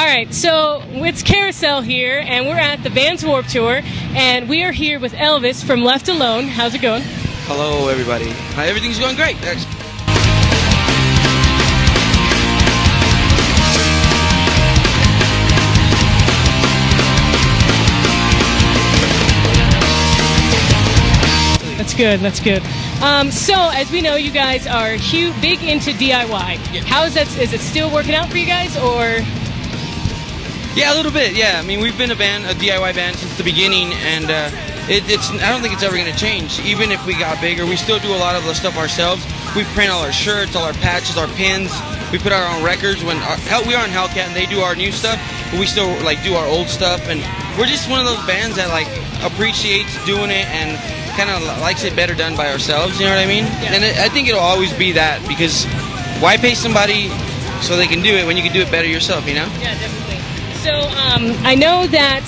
Alright, so it's Karacell here, and we're at the Vans Warped Tour, and we are here with Elvis from Left Alone. How's it going? Hello, everybody. Everything's going great. That's good, that's good. So, as we know, you guys are big into DIY. Yeah. How is that? Is it still working out for you guys, or...? Yeah, a little bit, yeah. I mean, we've been a DIY band since the beginning, and I don't think it's ever going to change. Even if we got bigger, we still do a lot of the stuff ourselves. We print all our shirts, all our patches, our pins. We put out our own records. We are on Hellcat, and they do our new stuff, but we still do our old stuff. And we're just one of those bands that appreciates doing it and kind of likes it better done by ourselves. You know what I mean? Yeah. And I think it'll always be that, because why pay somebody so they can do it when you can do it better yourself? You know? Yeah, definitely. So, I know that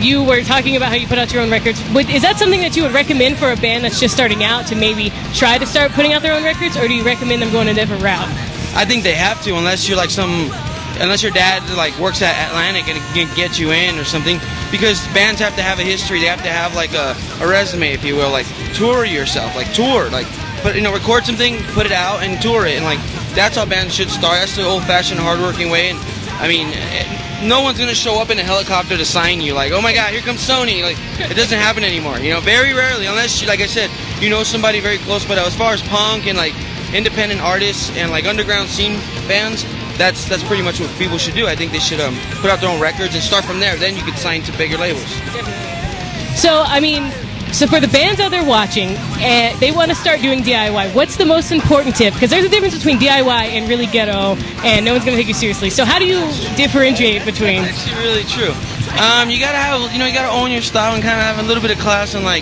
you were talking about how you put out your own records. Is that something that you would recommend for a band that's just starting out to maybe try to start putting out their own records, or do you recommend them going a different route? I think they have to, unless you're unless your dad works at Atlantic and can get you in or something, because bands have to have a history. They have to have a resume, if you will, tour yourself, record something, put it out, and tour it, and that's how bands should start. That's the old-fashioned, hard-working way. And I mean, no one's gonna show up in a helicopter to sign you. Oh my God, here comes Sony. It doesn't happen anymore. You know, very rarely, unless you, like I said, you know somebody very close. But as far as punk and independent artists and underground scene bands, that's pretty much what people should do. I think they should put out their own records and start from there. Then you could sign to bigger labels. So, I mean, for the bands out there watching, and they want to start doing DIY, what's the most important tip? Because there's a difference between DIY and really ghetto, and no one's going to take you seriously. So how do you differentiate between? That's actually really true. You gotta have, you gotta own your style and kind of have a little bit of class and I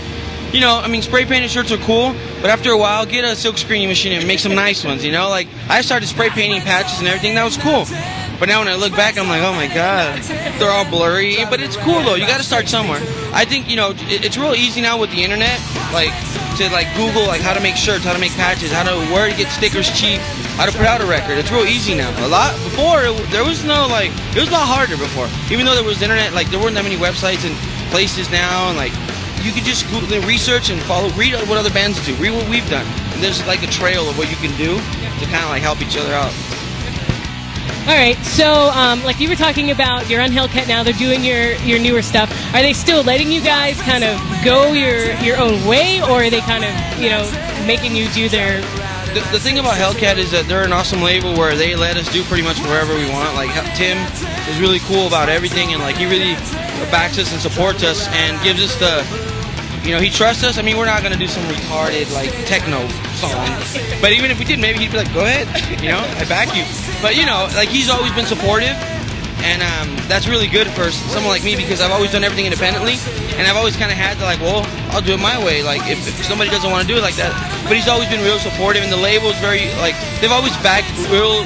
mean, spray painted shirts are cool, but after a while, get a silk screening machine and make some nice ones. I started spray painting patches and everything. That was cool. But now when I look back, I'm like, oh my God, they're all blurry. But it's cool though. You got to start somewhere. I think it's real easy now with the internet, to Google how to make shirts, how to make patches, where to get stickers cheap, how to put out a record. It's real easy now. A lot before there was no it was a lot harder before. Even though there was internet, there weren't that many websites and places now, and you could just Google, research and read what other bands do, read what we've done, and there's a trail of what you can do to kind of help each other out. Alright, so you were talking about, you're on Hellcat now, they're doing your newer stuff. Are they still letting you guys kind of go your own way, or are they kind of, making you do their... The thing about Hellcat is that they're an awesome label where they let us do pretty much wherever we want. Tim is really cool about everything, and he really backs us and supports us and gives us the... he trusts us. I mean, we're not going to do some retarded, techno song. But even if we did, maybe he'd be like, go ahead, I back you. But, he's always been supportive, and that's really good for someone like me, because I've always done everything independently, and I've always kind of had to, well, I'll do it my way, if somebody doesn't want to do it like that. But he's always been real supportive, and the label's very, they've always backed real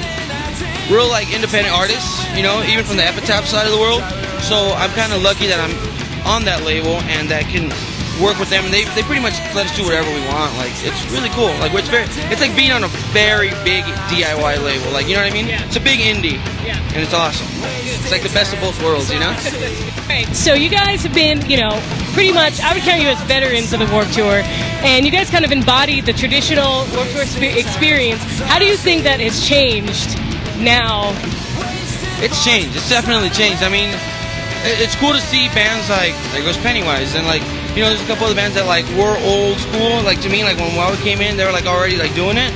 independent artists, even from the Epitaph side of the world. So I'm kind of lucky that I'm on that label, and that can work with them, and they pretty much let us do whatever we want. It's really cool. It's like being on a very big DIY label. You know what I mean? Yeah. It's a big indie, and it's awesome. It's the best of both worlds, Right. So you guys have been, pretty much, I would count you as veterans of the Warped Tour, and you guys kind of embody the traditional Warped Tour experience. How do you think that has changed now? It's changed. It's definitely changed. I mean, it's cool to see bands there goes Pennywise, and there's a couple of bands that were old school. To me, when Wild came in, they were already doing it.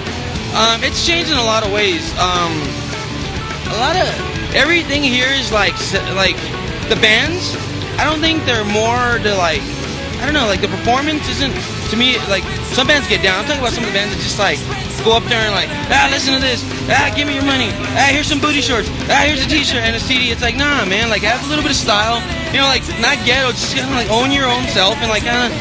It's changed in a lot of ways. A lot of everything here is the bands. I don't think they're more to I don't know, the performance isn't, to me, some bands get down. I'm talking about some of the bands that just go up there and listen to this, give me your money, here's some booty shorts, here's a t-shirt and a CD. It's nah, man, have a little bit of style, not ghetto, just kind of own your own self, and kind of,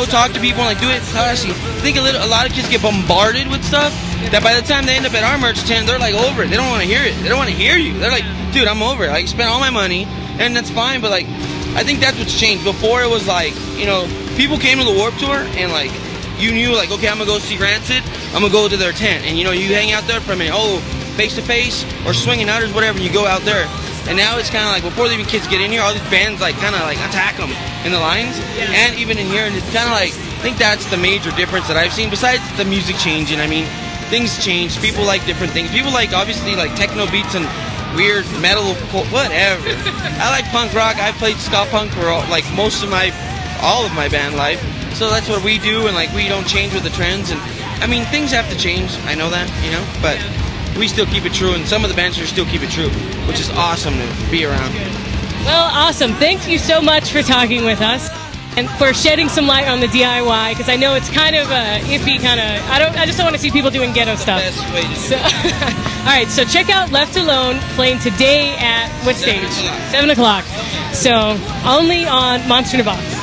talk to people and do it classy. I think a lot of kids get bombarded with stuff that by the time they end up at our merch tent, they're over it. They don't want to hear it. They don't want to hear you. They're dude, I'm over it. I spent all my money, and that's fine, but I think that's what's changed. Before it was people came to the Warped Tour and you knew okay, I'm gonna go see Rancid, I'm gonna go to their tent, and you hang out there for a minute, face to face or swinging outers, whatever, and you go out there. And now it's kind of like before even kids get in here, all these bands like kind of like attack them in the lines, and even in here, and it's kind of like I think that's the major difference that I've seen. Besides the music changing, I mean, things change. People like different things. People like obviously like techno beats and weird metal, whatever. I like punk rock. I played ska punk for like most of all of my band life. So that's what we do, and like we don't change with the trends. And I mean, things have to change. I know that, you know, but we still keep it true, and some of the bands here still keep it true, which is awesome to be around. Well, awesome. Thank you so much for talking with us and for shedding some light on the DIY, because I know it's kind of iffy, kind of. I just don't want to see people doing ghetto stuff. Best way to do so, all right, so check out Left Alone playing today at what stage? 7 o'clock. So only on Monster in a Box.